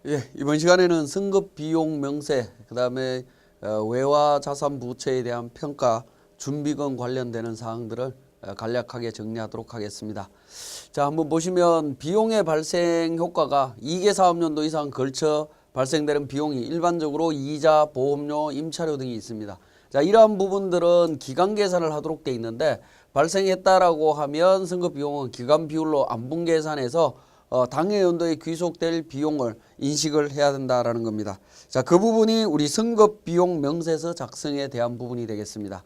예, 이번 시간에는 승급 비용 명세, 그다음에 외화 자산 부채에 대한 평가, 준비금 관련되는 사항들을 간략하게 정리하도록 하겠습니다. 자, 한번 보시면 비용의 발생 효과가 2개 사업년도 이상 걸쳐 발생되는 비용이 일반적으로 이자, 보험료, 임차료 등이 있습니다. 자, 이러한 부분들은 기간 계산을 하도록 돼 있는데 발생했다라고 하면 승급 비용은 기간 비율로 안분 계산해서 당해 연도에 귀속될 비용을 인식을 해야 된다라는 겁니다. 자, 그 부분이 우리 승급 비용 명세서 작성에 대한 부분이 되겠습니다.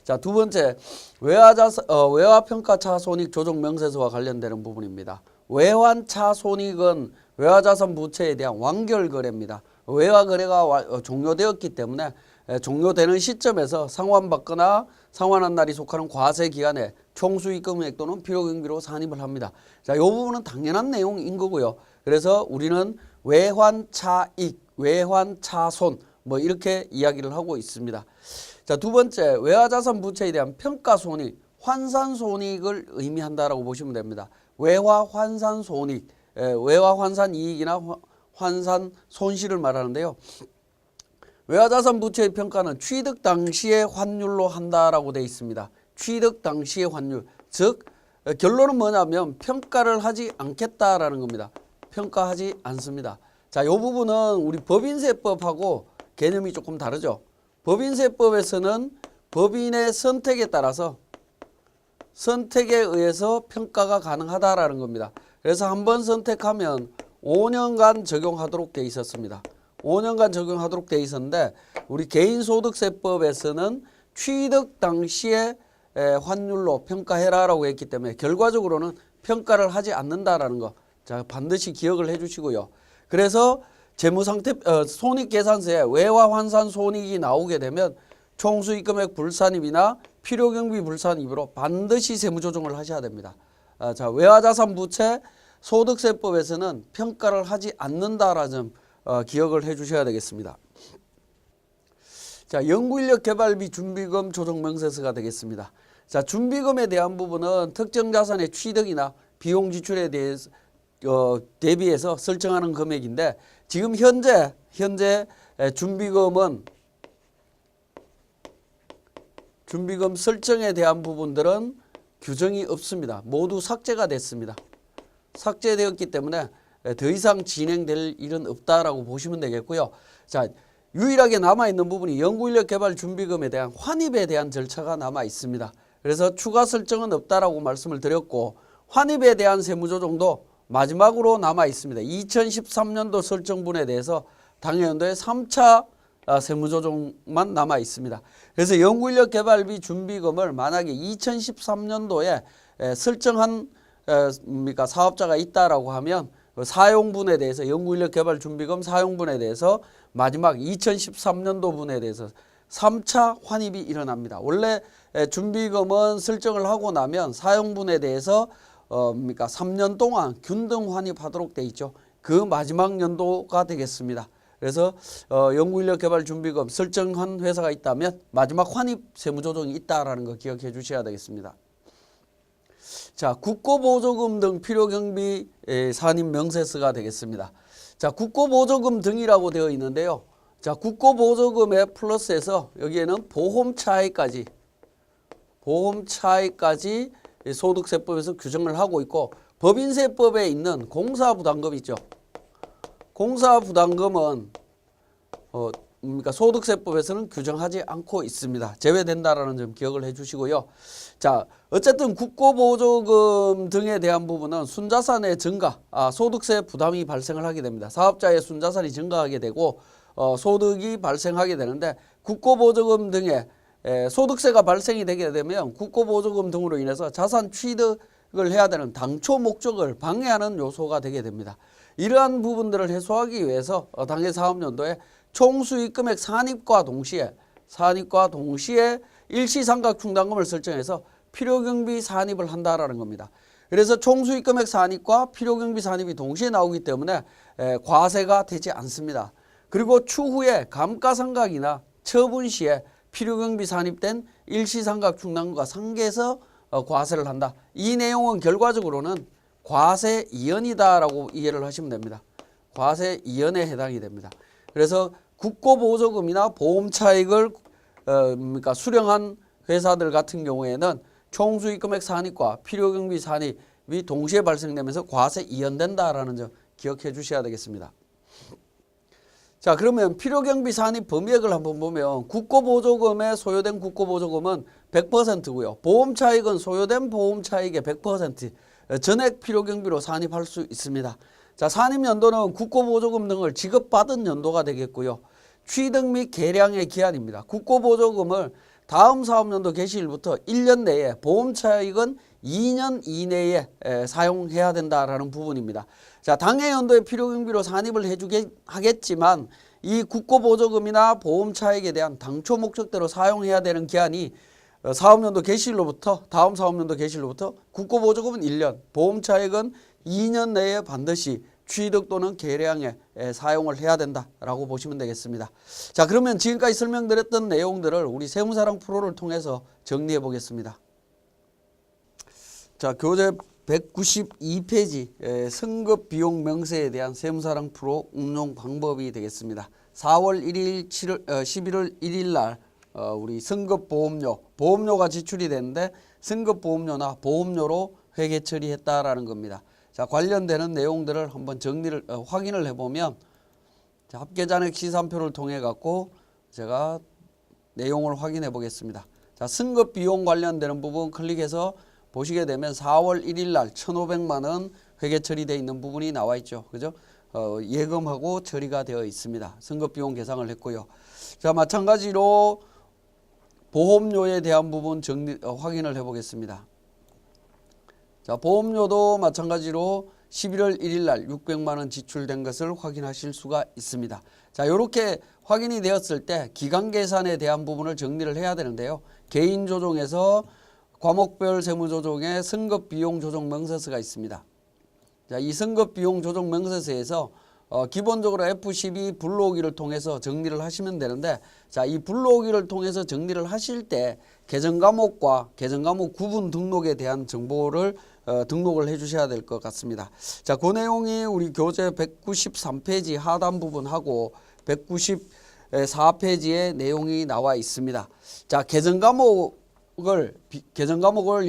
자, 두 번째, 외화 평가차 손익 조정 명세서와 관련되는 부분입니다. 외환차 손익은 외화 자산 부채에 대한 완결 거래입니다. 외화 거래가 종료되었기 때문에 종료되는 시점에서 상환받거나 상환한 날이 속하는 과세 기간에 총수익 금액 또는 필요경비로 산입을 합니다. 자, 이 부분은 당연한 내용인 거고요. 그래서 우리는 외환차익, 외환차손 뭐 이렇게 이야기를 하고 있습니다. 자, 두 번째, 외화자산 부채에 대한 평가손익, 환산손익을 의미한다라고 보시면 됩니다. 외화환산손익, 외화환산이익이나 환산손실을 말하는데요. 외화자산 부채의 평가는 취득 당시의 환율로 한다라고 되어 있습니다. 취득 당시의 환율, 즉 결론은 뭐냐면 평가를 하지 않겠다라는 겁니다. 평가하지 않습니다. 자, 이 부분은 우리 법인세법하고 개념이 조금 다르죠. 법인세법에서는 법인의 선택에 따라서 선택에 의해서 평가가 가능하다라는 겁니다. 그래서 한번 선택하면 5년간 적용하도록 되어 있었습니다. 5년간 적용하도록 되어 있었는데 우리 개인소득세법에서는 취득 당시에 환율로 평가해라라고 했기 때문에 결과적으로는 평가를 하지 않는다라는 거, 자, 반드시 기억을 해주시고요. 그래서 재무상태 손익계산서에 외화환산 손익이 나오게 되면 총수익금액 불산입이나 필요경비 불산입으로 반드시 세무조정을 하셔야 됩니다. 자, 외화자산 부채 소득세법에서는 평가를 하지 않는다라는 점 기억을 해 주셔야 되겠습니다. 자, 연구인력 개발비 준비금 조정 명세서가 되겠습니다. 자, 준비금에 대한 부분은 특정 자산의 취득이나 비용 지출에 대해서 대비해서 설정하는 금액인데 지금 현재 준비금 설정에 대한 부분들은 규정이 없습니다. 모두 삭제가 됐습니다. 삭제되었기 때문에 더 이상 진행될 일은 없다라고 보시면 되겠고요. 자, 유일하게 남아있는 부분이 연구인력 개발 준비금에 대한 환입에 대한 절차가 남아 있습니다. 그래서 추가 설정은 없다라고 말씀을 드렸고 환입에 대한 세무조정도 마지막으로 남아 있습니다. 2013년도 설정분에 대해서 당해연도에 3차 세무조정만 남아 있습니다. 그래서 연구인력 개발비 준비금을 만약에 2013년도에 설정한 사업자가 있다라고 하면 사용분에 대해서 연구인력 개발 준비금 사용분에 대해서 마지막 2013년도 분에 대해서 3차 환입이 일어납니다. 원래 준비금은 설정을 하고 나면 사용분에 대해서 3년 동안 균등 환입하도록 돼 있죠. 그 마지막 연도가 되겠습니다. 그래서 연구인력 개발 준비금 설정한 회사가 있다면 마지막 환입 세무조정이 있다라는 거 기억해 주셔야 되겠습니다. 자, 국고보조금 등 필요경비 산입 명세서가 되겠습니다. 자, 국고보조금 등이라고 되어 있는데요. 자, 국고보조금의 플러스에서 여기에는 보험차익까지 소득세법에서 규정을 하고 있고 법인세법에 있는 공사부담금 있죠. 공사부담금은 소득세법에서는 규정하지 않고 있습니다. 제외된다라는 점 기억을 해주시고요. 자, 어쨌든 국고보조금 등에 대한 부분은 순자산의 증가, 소득세 부담이 발생을 하게 됩니다. 사업자의 순자산이 증가하게 되고 소득이 발생하게 되는데 국고보조금 등의 소득세가 발생이 되게 되면 국고보조금 등으로 인해서 자산 취득을 해야 되는 당초 목적을 방해하는 요소가 되게 됩니다. 이러한 부분들을 해소하기 위해서 당해 사업연도에 총수익금액 산입과 동시에 일시상각 충당금을 설정해서 필요경비 산입을 한다라는 겁니다. 그래서 총수익금액 산입과 필요경비 산입이 동시에 나오기 때문에 과세가 되지 않습니다. 그리고 추후에 감가상각이나 처분 시에 필요경비 산입된 일시상각 충당금과 상계해서 과세를 한다. 이 내용은 결과적으로는 과세 이연이다라고 이해를 하시면 됩니다. 과세 이연에 해당이 됩니다. 그래서 국고보조금이나 보험차익을 그러니까 수령한 회사들 같은 경우에는 총수익금액 산입과 필요경비 산입이 동시에 발생되면서 과세 이연된다라는 점 기억해 주셔야 되겠습니다. 자, 그러면 필요경비 산입 범위액을 한번 보면 국고보조금에 소요된 국고보조금은 100%고요. 보험차익은 소요된 보험차익의 100% 전액 필요경비로 산입할 수 있습니다. 자, 산입연도는 국고보조금 등을 지급받은 연도가 되겠고요. 취득 및 계량의 기한입니다. 국고보조금을 다음 사업연도 개시일부터 1년 내에, 보험차익은 2년 이내에 사용해야 된다라는 부분입니다. 자, 당해 연도에 필요경비로 산입을 해주게 하겠지만 이 국고보조금이나 보험차익에 대한 당초 목적대로 사용해야 되는 기한이 사업연도 개시일로부터, 다음 사업연도 개시일로부터 국고보조금은 1년, 보험차익은 2년 내에 반드시 취득 또는 계량에 사용을 해야 된다라고 보시면 되겠습니다. 자, 그러면 지금까지 설명드렸던 내용들을 우리 세무사랑 프로를 통해서 정리해 보겠습니다. 자, 교재 192페이지 승급 비용 명세에 대한 세무사랑 프로 응용 방법이 되겠습니다. 4월 1일, 11월 1일 날 우리 보험료가 지출이 되는데 승급보험료나 보험료로 회계 처리했다라는 겁니다. 자, 관련되는 내용들을 한번 확인을 해보면, 자, 합계잔액 시산표를 통해 갖고 제가 내용을 확인해 보겠습니다. 자, 승급 비용 관련되는 부분 클릭해서 보시게 되면 4월 1일 날 1,500만 원 회계 처리되어 있는 부분이 나와 있죠. 그죠? 예금하고 처리가 되어 있습니다. 승급 비용 계상을 했고요. 자, 마찬가지로 보험료에 대한 부분 확인을 해 보겠습니다. 자, 보험료도 마찬가지로 11월 1일 날 600만 원 지출된 것을 확인하실 수가 있습니다. 자, 이렇게 확인이 되었을 때 기간 계산에 대한 부분을 정리를 해야 되는데요. 개인 조정에서 과목별 세무조정에 승급 비용 조정 명세서가 있습니다. 자, 이 승급 비용 조정 명세서에서 기본적으로 F12 불러오기를 통해서 정리를 하시면 되는데, 자, 이 불러오기를 통해서 정리를 하실 때 계정과목과 계정과목 구분 등록에 대한 정보를 등록을 해 주셔야 될 것 같습니다. 자, 그 내용이 우리 교재 193페이지 하단 부분하고 194페이지에 내용이 나와 있습니다. 자, 계정과목을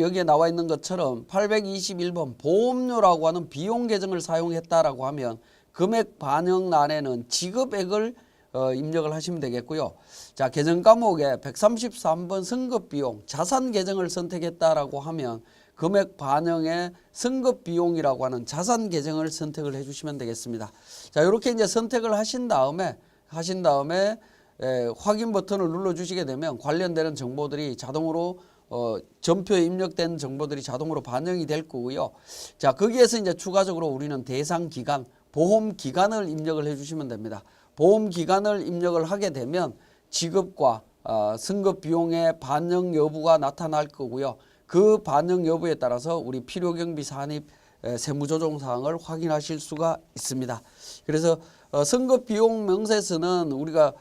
여기에 나와 있는 것처럼 821번 보험료라고 하는 비용 계정을 사용했다라고 하면 금액 반영란에는 지급액을 입력을 하시면 되겠고요. 자, 계정 과목에 133번 승급 비용 자산 계정을 선택했다라고 하면 금액 반영에 승급 비용이라고 하는 자산 계정을 선택을 해 주시면 되겠습니다. 자, 이렇게 이제 선택을 하신 다음에 확인 버튼을 눌러 주시게 되면 관련되는 정보들이 자동으로 전표에 입력된 정보들이 자동으로 반영이 될 거고요. 자, 거기에서 이제 추가적으로 우리는 대상 기간, 보험 기간을 입력을 해 주시면 됩니다. 보험 기간을 입력을 하게 되면 지급과 승급 비용의 반영 여부가 나타날 거고요. 그 반영 여부에 따라서 우리 필요경비 산입 세무조정 사항을 확인하실 수가 있습니다. 그래서 승급 비용 명세서는 우리가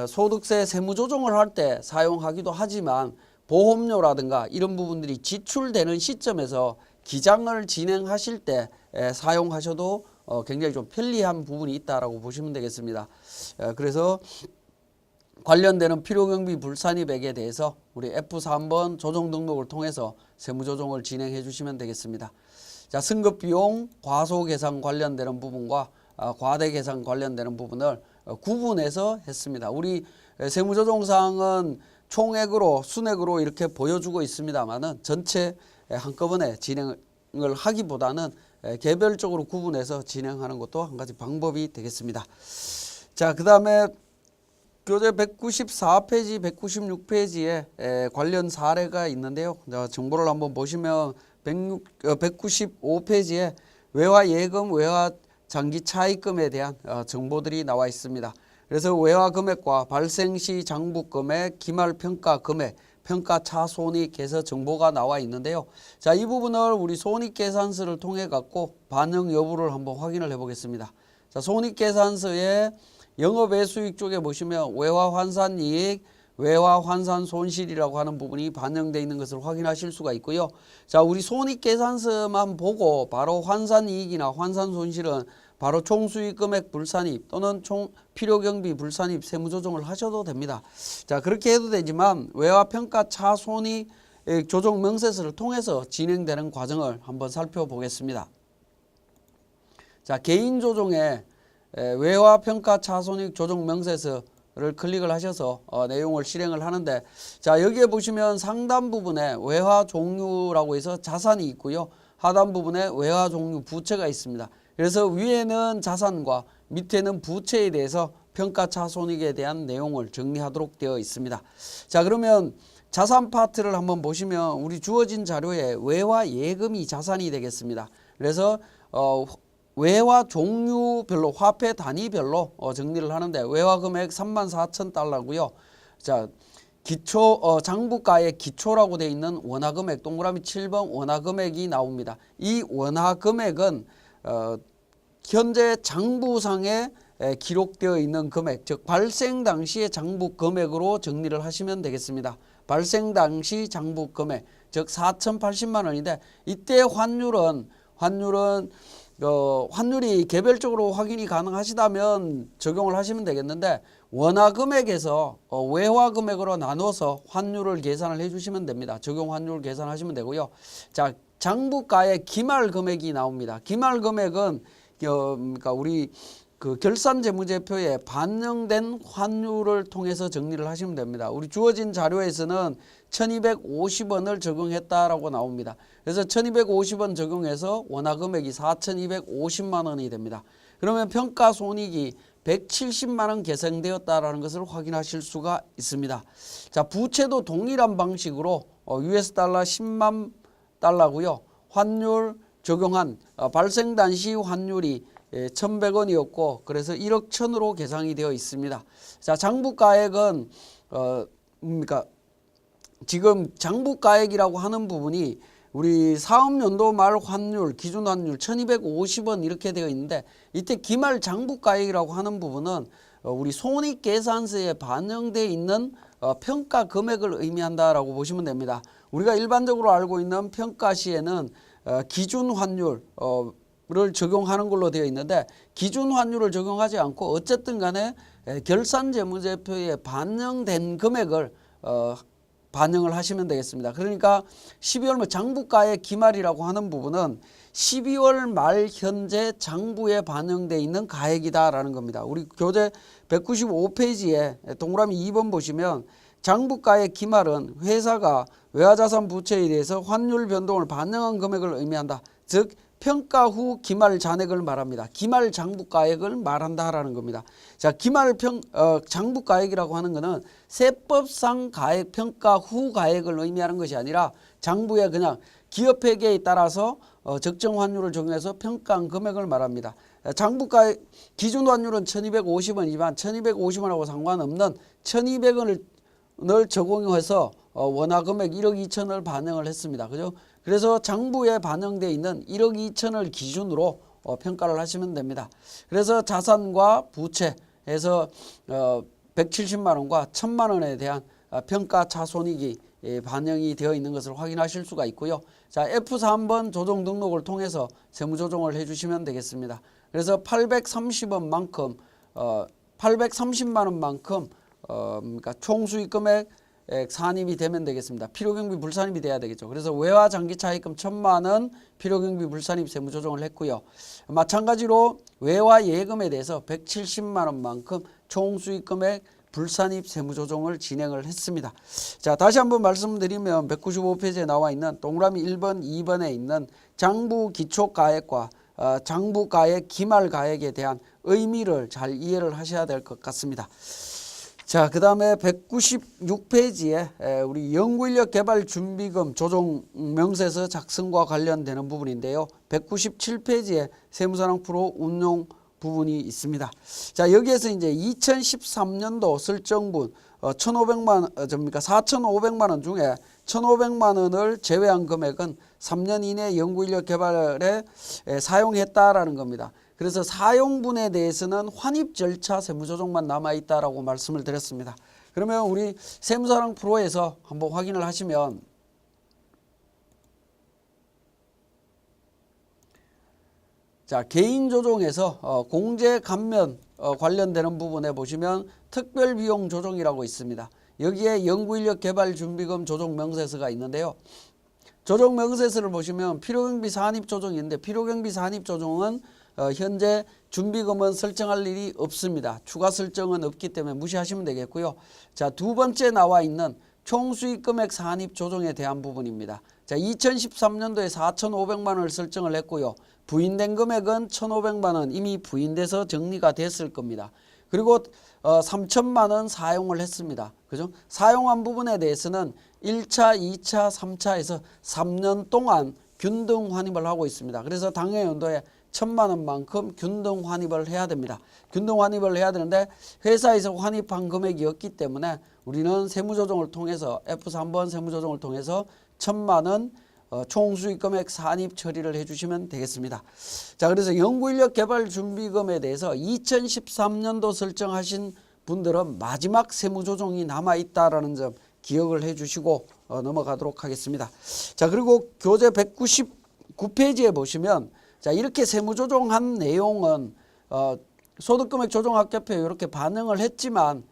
소득세 세무조정을 할 때 사용하기도 하지만 보험료라든가 이런 부분들이 지출되는 시점에서 기장을 진행하실 때 사용하셔도 굉장히 좀 편리한 부분이 있다라고 보시면 되겠습니다. 그래서 관련되는 필요경비 불산입액에 대해서 우리 F3번 조정 등록을 통해서 세무조정을 진행해 주시면 되겠습니다. 자, 승급비용 과소계산 관련되는 부분과 과대계산 관련되는 부분을 구분해서 했습니다. 우리 세무조정사항은 총액으로 순액으로 이렇게 보여주고 있습니다만은 전체 한꺼번에 진행을 하기보다는 개별적으로 구분해서 진행하는 것도 한 가지 방법이 되겠습니다. 자, 그 다음에 교재 194페이지, 196페이지에 관련 사례가 있는데요. 정보를 한번 보시면 195페이지에 외화 예금, 외화 장기 차입금에 대한 정보들이 나와 있습니다. 그래서 외화 금액과 발생 시 장부 금액, 기말 평가 금액, 평가 차손익 계서 정보가 나와 있는데요. 자, 이 부분을 우리 손익계산서를 통해 갖고 반영 여부를 한번 확인을 해 보겠습니다. 자, 손익계산서에 영업외수익 쪽에 보시면 외화 환산 이익, 외화 환산 손실이라고 하는 부분이 반영되어 있는 것을 확인하실 수가 있고요. 자, 우리 손익계산서만 보고 바로 환산 이익이나 환산 손실은 바로 총수익 금액 불산입 또는 필요경비 불산입 세무조정을 하셔도 됩니다. 자, 그렇게 해도 되지만 외화평가 차손익 조정 명세서를 통해서 진행되는 과정을 한번 살펴보겠습니다. 자, 개인 조정에 외화평가 차손익 조정 명세서를 클릭을 하셔서 내용을 실행을 하는데, 자, 여기에 보시면 상단 부분에 외화 종류라고 해서 자산이 있고요. 하단 부분에 외화 종류 부채가 있습니다. 그래서 위에는 자산과 밑에는 부채에 대해서 평가 차손익에 대한 내용을 정리하도록 되어 있습니다. 자, 그러면 자산 파트를 한번 보시면 우리 주어진 자료에 외화 예금이 자산이 되겠습니다. 그래서 외화 종류별로 화폐 단위별로 정리를 하는데, 외화 금액 34,000달러고요. 자, 장부가의 기초라고 되어 있는 원화 금액 동그라미 7번 원화 금액이 나옵니다. 이 원화 금액은 현재 장부상에 기록되어 있는 금액, 즉 발생 당시의 장부 금액으로 정리를 하시면 되겠습니다. 발생 당시 장부 금액, 즉 4,080만 원인데, 이때 환율이 개별적으로 확인이 가능하시다면 적용을 하시면 되겠는데, 원화 금액에서 외화 금액으로 나눠서 환율을 계산을 해주시면 됩니다. 적용 환율 계산하시면 되고요. 자, 장부가의 기말 금액이 나옵니다. 기말 금액은 그러니까 우리 그 결산재무제표에 반영된 환율을 통해서 정리를 하시면 됩니다. 우리 주어진 자료에서는 1250원을 적용했다라고 나옵니다. 그래서 1250원 적용해서 원화 금액이 4250만 원이 됩니다. 그러면 평가 손익이 170만 원 계산되었다라는 것을 확인하실 수가 있습니다. 자, 부채도 동일한 방식으로 US 달러 10만 달러고요. 환율 적용한 발생 당시 환율이 1,100원이었고 그래서 1억 1,000으로 계산이 되어 있습니다. 자, 장부가액은 그러니까 지금 장부가액이라고 하는 부분이 우리 사업연도 말 환율, 기준 환율 1,250원 이렇게 되어 있는데, 이때 기말 장부가액이라고 하는 부분은 우리 손익계산서에 반영되어 있는 평가 금액을 의미한다라고 보시면 됩니다. 우리가 일반적으로 알고 있는 평가 시에는 기준 환율을 적용하는 걸로 되어 있는데, 기준 환율을 적용하지 않고 어쨌든 간에 결산재무제표에 반영된 금액을 반영을 하시면 되겠습니다. 그러니까 12월 장부가의 기말이라고 하는 부분은 12월 말 현재 장부에 반영되어 있는 가액이다라는 겁니다. 우리 교재 195페이지에 동그라미 2번 보시면 장부가의 기말은 회사가 외화자산 부채에 대해서 환율 변동을 반영한 금액을 의미한다. 즉 평가 후 기말 잔액을 말합니다. 기말 장부가액을 말한다라는 겁니다. 자, 기말 장부가액이라고 하는 것은 세법상 가액 평가 후 가액을 의미하는 것이 아니라 장부에 그냥 기업회계에 따라서 적정 환율을 적용해서 평가한 금액을 말합니다. 장부가액 기준 환율은 1,250원이지만 1,250원하고 상관없는 1,200원을 적용해서 원화 금액 1억 2천을 반영을 했습니다. 그죠? 그래서 장부에 반영되어 있는 1억 2천을 기준으로 평가를 하시면 됩니다. 그래서 자산과 부채에서 170만 원과 1,000만 원에 대한 평가 차손익이 반영이 되어 있는 것을 확인하실 수가 있고요. 자, F3번 조정 등록을 통해서 세무조정을 해주시면 되겠습니다. 그래서 830원만큼 830만 원만큼 그러니까 총수익 금액 산입이 되면 되겠습니다. 필요경비 불산입이 돼야 되겠죠. 그래서 외화 장기 차입금 1,000만 원 필요경비 불산입 세무조정을 했고요. 마찬가지로 외화 예금에 대해서 170만 원만큼 총수익 금액 불산입 세무조정을 진행을 했습니다. 자, 다시 한번 말씀드리면 195페이지에 나와 있는 동그라미 1번, 2번에 있는 장부 기초가액과 장부가액 기말가액에 대한 의미를 잘 이해를 하셔야 될 것 같습니다. 자, 그 다음에 196페이지에 우리 연구인력 개발 준비금 조정 명세서 작성과 관련되는 부분인데요. 197페이지에 세무사랑 프로 운용 부분이 있습니다. 자, 여기에서 이제 2013년도 설정분 4,500만 원 중에 1,500만 원을 제외한 금액은 3년 이내 연구인력 개발에 사용했다라는 겁니다. 그래서 사용분에 대해서는 환입 절차 세무조정만 남아있다라고 말씀을 드렸습니다. 그러면 우리 세무사랑 프로에서 한번 확인을 하시면 자, 개인 조정에서 공제 감면 관련되는 부분에 보시면 특별 비용 조정이라고 있습니다. 여기에 연구인력 개발 준비금 조정 명세서가 있는데요. 조정 명세서를 보시면 필요경비 산입 조정인데 필요경비 산입 조정은 현재 준비금은 설정할 일이 없습니다. 추가 설정은 없기 때문에 무시하시면 되겠고요. 자, 두 번째 나와 있는 총수익금액 산입 조정에 대한 부분입니다. 자, 2013년도에 4,500만 원을 설정을 했고요. 부인된 금액은 1,500만 원 이미 부인돼서 정리가 됐을 겁니다. 그리고 3천만 원 사용을 했습니다. 그죠? 사용한 부분에 대해서는 1차, 2차, 3차에서 3년 동안 균등 환입을 하고 있습니다. 그래서 당해 연도에 1,000만 원만큼 균등 환입을 해야 됩니다. 균등 환입을 해야 되는데 회사에서 환입한 금액이었기 때문에 우리는 세무조정을 통해서 F3번 세무조정을 통해서 1,000만 원 총수익금액 산입 처리를 해주시면 되겠습니다. 자, 그래서 연구인력 개발 준비금에 대해서 2013년도 설정하신 분들은 마지막 세무조정이 남아있다라는 점 기억을 해주시고 넘어가도록 하겠습니다. 자, 그리고 교재 199페이지에 보시면 자, 이렇게 세무조정한 내용은 소득금액 조정합계표에 이렇게 반영을 했지만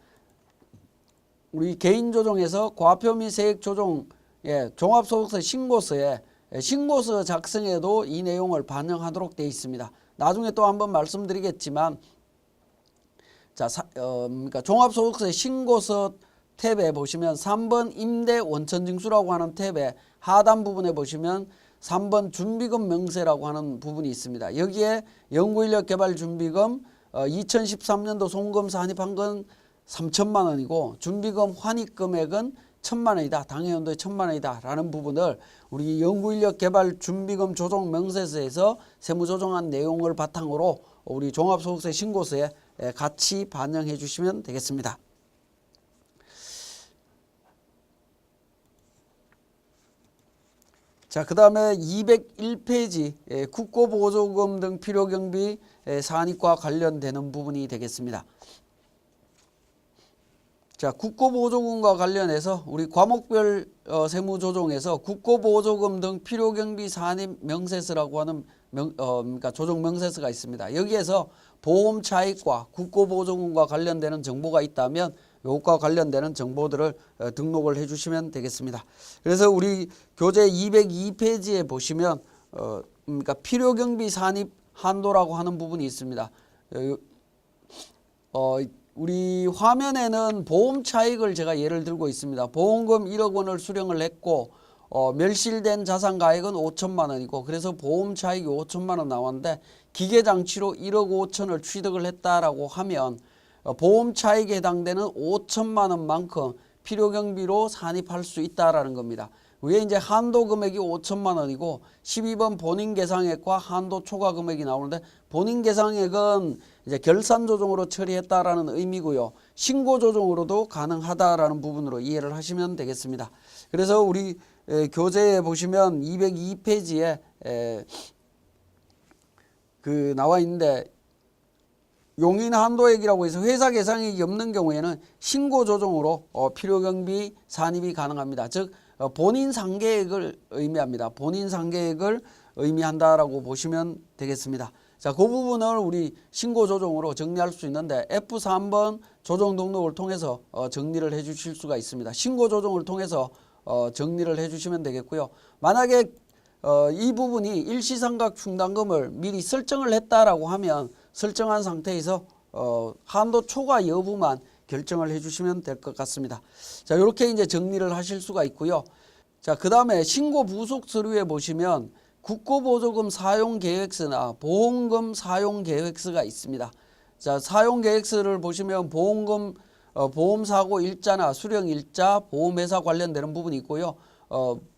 우리 개인조정에서 과표 및 세액조정 종합소득세 신고서에 신고서 작성에도 이 내용을 반영하도록 되어 있습니다. 나중에 또 한번 말씀드리겠지만 자, 그러니까 종합소득세 신고서 탭에 보시면 3번 임대 원천징수라고 하는 탭에 하단 부분에 보시면 3번 준비금 명세라고 하는 부분이 있습니다. 여기에 연구인력 개발 준비금 2013년도 송금 산입한 건 3천만 원이고 준비금 환입 금액은 1,000만 원이다. 당해연도에 1,000만 원이다. 라는 부분을 우리 연구인력 개발 준비금 조정 명세서에서 세무조정한 내용을 바탕으로 우리 종합소득세 신고서에 같이 반영해 주시면 되겠습니다. 자, 그 다음에 201페이지 국고보조금 등 필요경비 산입과 관련되는 부분이 되겠습니다. 자, 국고보조금과 관련해서 우리 과목별 세무조정에서 국고보조금 등 필요경비 산입 명세서라고 하는 그러니까 조정 명세서가 있습니다. 여기에서 보험 차익과 국고보조금과 관련되는 정보가 있다면 이것과 관련되는 정보들을 등록을 해주시면 되겠습니다. 그래서 우리 교재 202페이지에 보시면 그러니까 필요경비 산입 한도라고 하는 부분이 있습니다. 우리 화면에는 보험 차익을 제가 예를 들고 있습니다. 보험금 1억 원을 수령을 했고 멸실된 자산 가액은 5천만 원이고 그래서 보험 차익이 5천만 원 나왔는데 기계장치로 1억 5천을 취득을 했다라고 하면 보험 차익에 해당되는 5천만 원만큼 필요경비로 산입할 수 있다라는 겁니다. 위에 이제 한도 금액이 5천만 원이고 12번 본인 계상액과 한도 초과 금액이 나오는데 본인 계상액은 이제 결산 조정으로 처리했다라는 의미고요. 신고 조정으로도 가능하다라는 부분으로 이해를 하시면 되겠습니다. 그래서 우리 교재에 보시면 202페이지에 그 나와 있는데 용인 한도액이라고 해서 회사 계상액이 없는 경우에는 신고 조정으로 필요경비 산입이 가능합니다. 즉 본인 상계액을 의미합니다. 본인 상계액을 의미한다라고 보시면 되겠습니다. 자, 그 부분을 우리 신고 조정으로 정리할 수 있는데 F3번 조정 등록을 통해서 정리를 해 주실 수가 있습니다. 신고 조정을 통해서 정리를 해 주시면 되겠고요. 만약에 이 부분이 일시상각 충당금을 미리 설정을 했다라고 하면 설정한 상태에서 한도 초과 여부만 결정을 해주시면 될 것 같습니다. 자, 이렇게 이제 정리를 하실 수가 있고요. 자, 그 다음에 신고 부속 서류에 보시면 국고보조금 사용계획서나 보험금 사용계획서가 있습니다. 자, 사용계획서를 보시면 보험금 보험사고 일자나 수령 일자, 보험회사 관련되는 부분이 있고요.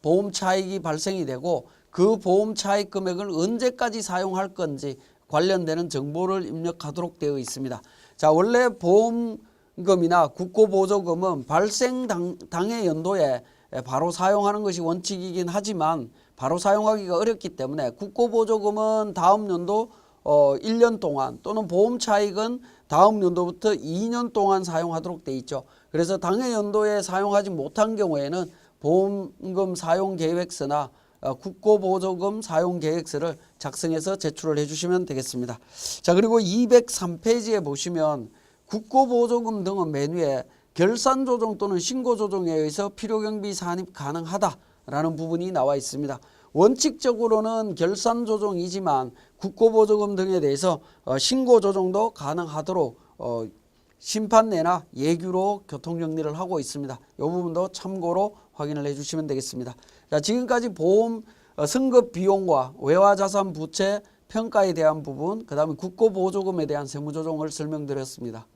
보험 차익이 발생이 되고 그 보험 차익 금액을 언제까지 사용할 건지 관련되는 정보를 입력하도록 되어 있습니다. 자, 원래 보험금이나 국고보조금은 발생 당해 연도에 바로 사용하는 것이 원칙이긴 하지만 바로 사용하기가 어렵기 때문에 국고보조금은 다음 연도 1년 동안 또는 보험 차익은 다음 연도부터 2년 동안 사용하도록 되어 있죠. 그래서 당해 연도에 사용하지 못한 경우에는 보험금 사용 계획서나 국고보조금 사용 계획서를 작성해서 제출을 해주시면 되겠습니다. 자, 그리고 203페이지에 보시면 국고보조금 등은 메뉴에 결산조정 또는 신고조정에 의해서 필요경비 산입 가능하다라는 부분이 나와 있습니다. 원칙적으로는 결산조정이지만 국고보조금 등에 대해서 신고조정도 가능하도록 심판내나 예규로 교통정리를 하고 있습니다. 이 부분도 참고로 확인을 해주시면 되겠습니다. 자, 지금까지 보험 승급 비용과 외화자산 부채 평가에 대한 부분, 그 다음에 국고보조금에 대한 세무조정을 설명드렸습니다.